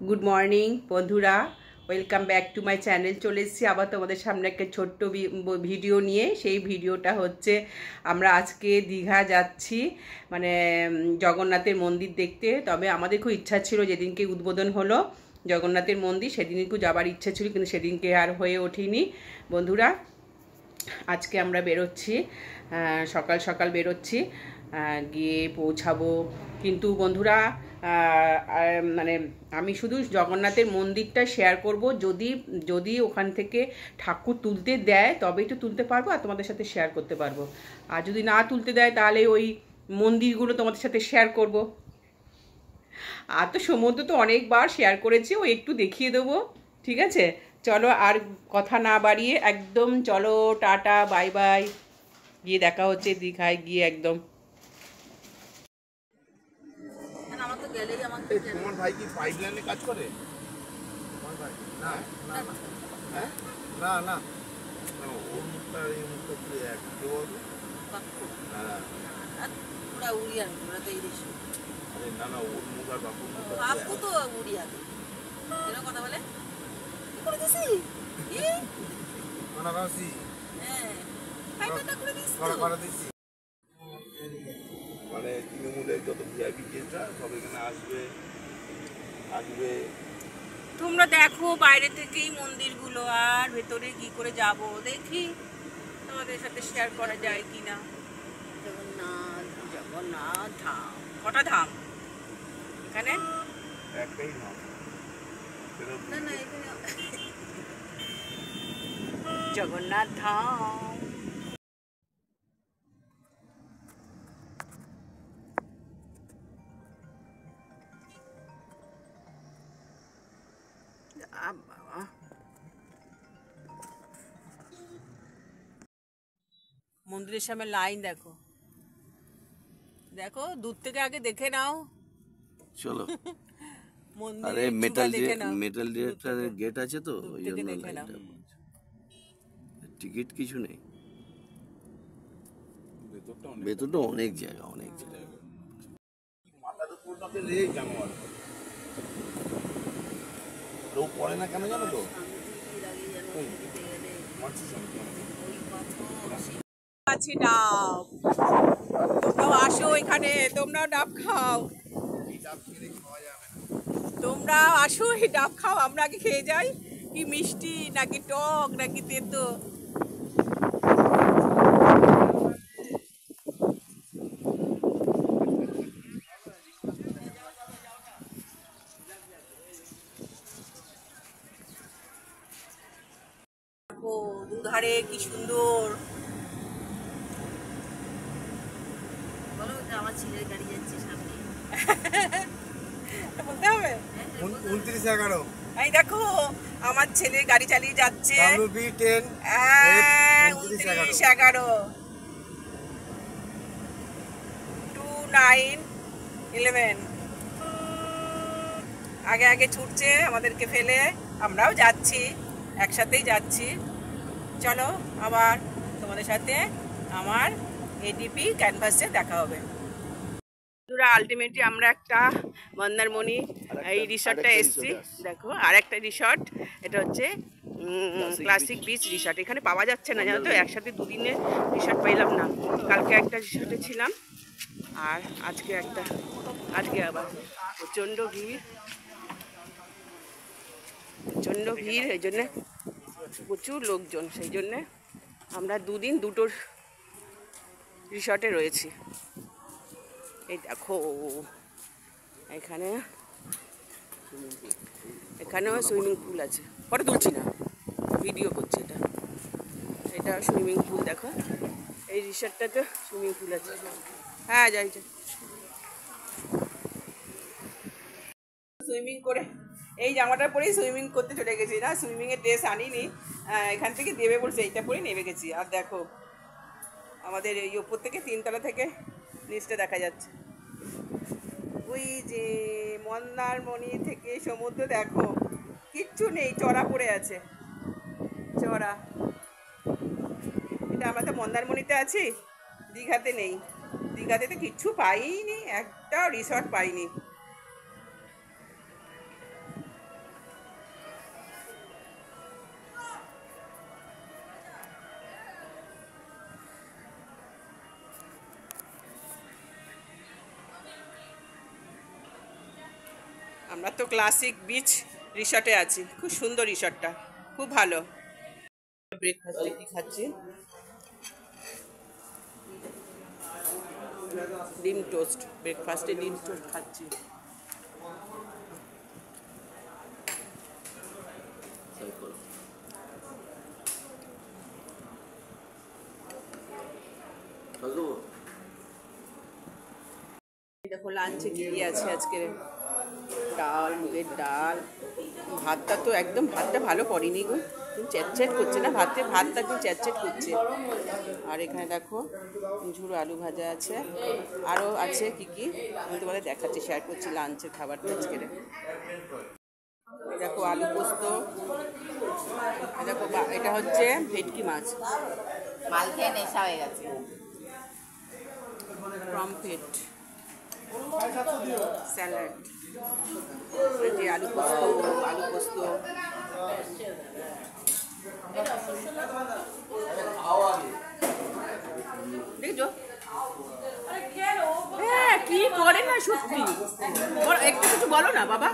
Good morning বন্ধুরা, welcome back to my channel. চলে এসেছি আবার তোমাদের সামনে একটা ছোট্ট ভিডিও নিয়ে। সেই ভিডিওটা হচ্ছে আমরা আজকে দীঘা যাচ্ছি, মানে জগন্নাথের মন্দির দেখতে। তবে আমাদের খুব ইচ্ছা ছিল, যেদিনকে উদ্বোধন হলো জগন্নাথের মন্দির সেদিনকে যাবার ইচ্ছা ছিল, কিন্তু সেদিনকে আর হয়ে ওঠেনি। বন্ধুরা, আজকে আমরা বেরোচ্ছি, সকাল সকাল বেরোচ্ছি, গিয়ে পৌঁছাবো। কিন্তু বন্ধুরা, মানে আমি শুধু জগন্নাথের মন্দিরটা শেয়ার করব, যদি যদি ওখান থেকে ঠাকুর তুলতে দেয় তবেই তো তুলতে পারবো আর তোমাদের সাথে শেয়ার করতে পারবো। আর যদি না তুলতে দেয় তাহলে ওই মন্দিরগুলো তোমাদের সাথে শেয়ার করব। আর তো সমুদ্র তো অনেকবার শেয়ার করেছি, ও একটু দেখিয়ে দেবো, ঠিক আছে? চলো আর কথা না বাড়িয়ে একদম চলো, টাটা বাই বাই। গিয়ে দেখা হচ্ছে দীঘায় গিয়ে একদম। তোমার ভাই কি পাইপলাইনে কাজ করে? না না না, ওর মুখটা এই মুখটা পুরো এক, কে বলতো? হ্যাঁ, পুরা উড়িয়ান, ওরা তো ইলিশ। আরে না না, ওর মুখ আর বাপুর মুখ বাপু তো উড়িয়ান। এরকম কথা বলে কি করে দিছি? মানে বাসি হ্যাঁ, পাইপটা করে দিছি তো। করে দিছি। মানে তৃণমূলের যত ভিআইপি কেসটা সব এখানে আসবে। তোমরা দেখো বাইরে থেকেই মন্দিরগুলো, আর ভেতরে কি করে যাব দেখি, তোমাদের সাথে শেয়ার করা যায় কিনা। জগন্নাথ জগন্নাথ ধাম, কটা ধাম এখানে? একটাই নাম, না না, এখানে জগন্নাথ ধাম। মন্দিরের সামনে লাইন দেখো, দেখো দূর থেকে আগে দেখে নাও। চলো। আরে মেটাল ডিটেক্টরের গেট আছে তো, ওই জন্য দেখে নাও। টিকিট কিছু নেই, ভেতরটা অনেক জায়গা, অনেক জায়গা। মাথার উপরটাতে রে জানোয়ার লোক পড়ে না কেন জানো তো? আছি ডাব, তোমরাও আসো এখানে, তোমরাও ডাব খাও। তোমরা আসো, এই ডাব খাও, আমরা আগে খেয়ে যাই। কি মিষ্টি, নাকি টক, নাকি তেতো। দুধারে কি সুন্দর। বলো, আমার ছেলের গাড়ি যাচ্ছে সামনে, বলতে হবে 29-11 এই দেখো আমার ছেলে গাড়ি চালিয়ে যাচ্ছে। 29-11 29-11 আগে আগে ছুটছে আমাদেরকে ফেলে, আমরাও যাচ্ছি, একসাথেই যাচ্ছি। চলো আবার তোমাদের সাথে আমার এডিপি ক্যানভাসে দেখা হবে। আলটিমেটলি আমরা একটা মন্দারমণি এই রিসর্টটা এসেছি। দেখো আর একটা রিসর্ট, এটা হচ্ছে ক্লাসিক বিচ রিসর্ট। এখানে পাওয়া যাচ্ছে না জানো তো, একসাথে দুদিনের রিসর্ট পাইলাম না। কালকে একটা রিসর্টে ছিলাম আর আজকে আবার প্রচণ্ড ভিড়, এই জন্যে প্রচুর লোকজন, সেই জন্যে আমরা দুদিন দুটো রিসর্টে রয়েছি। এই দেখো এখানেও সুইমিং পুল আছে, ফটো তুলছি না, ভিডিও করছি। এটা সুইমিং পুল, দেখো এই রিসর্টটাতে সুইমিং পুল আছে। হ্যাঁ যাই সুইমিং করে এই জামাটা পরেই সুইমিং করতে চলে গেছি, না সুইমিংয়ের ড্রেস আনিনি, এখান থেকে দেবে বলছে, এইটা পরেই নেমে গেছি। আর দেখো আমাদের এই ওপর থেকে 3 তলা থেকে নিচটা দেখা যাচ্ছে, ওই যে মন্দারমণি থেকে সমুদ্র দেখো, কিচ্ছু নেই, চড়া পড়ে আছে, চড়া। এটা আমরা তো মন্দারমণিতে আছি, দীঘাতে নেই, দীঘাতে তো কিচ্ছু পাইনি, একটা রিসর্ট পাইনি। আমরা তো ক্লাসিক বিচ রিসর্টে আছি, খুব সুন্দর রিসর্টটা, খুব ভালো। ব্রেকফাস্টে কি খাচ্ছি, ডিম টোস্ট, ব্রেকফাস্টে ডিম টোস্ট খাচ্ছি। দেখো লাঞ্চে কি কি আছে আজকে, ডাল, মুগের ডাল, ভাতটা তো একদম, ভাতটা ভালো পড়েনি গো, চ্যাটচ্যাট করছে না ভাতটা একদম চ্যাটচ্যাট করছে। আর এখানে দেখো ঝুড়ো আলু ভাজা আছে, আরও আছে কি কি আমি তোমাদের দেখাচ্ছি, শেয়ার করছি লাঞ্চের খাবারটা আজকে। দেখো আলু পোস্ত, দেখো এটা হচ্ছে ভেটকি মাছ, মাল খেয়ে নেশা হয়ে গেছে। পমফ্রেট, স্যালাড, এটি আলু পোস্ত, দেখছো হ্যাঁ কি করে না সত্যি, একটু কিছু বলো না বাবা।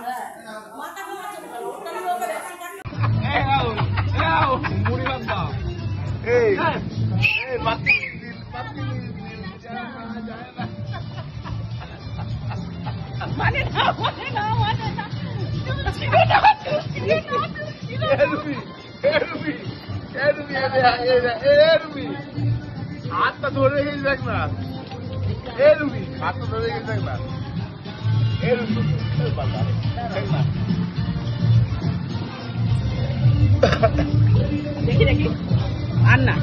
হাতটা ধরে গেছে দেখ না, এ রুবি হাতটা ধরে গেছে দেখ না, এ রুবি দেখ না, দেখি আর না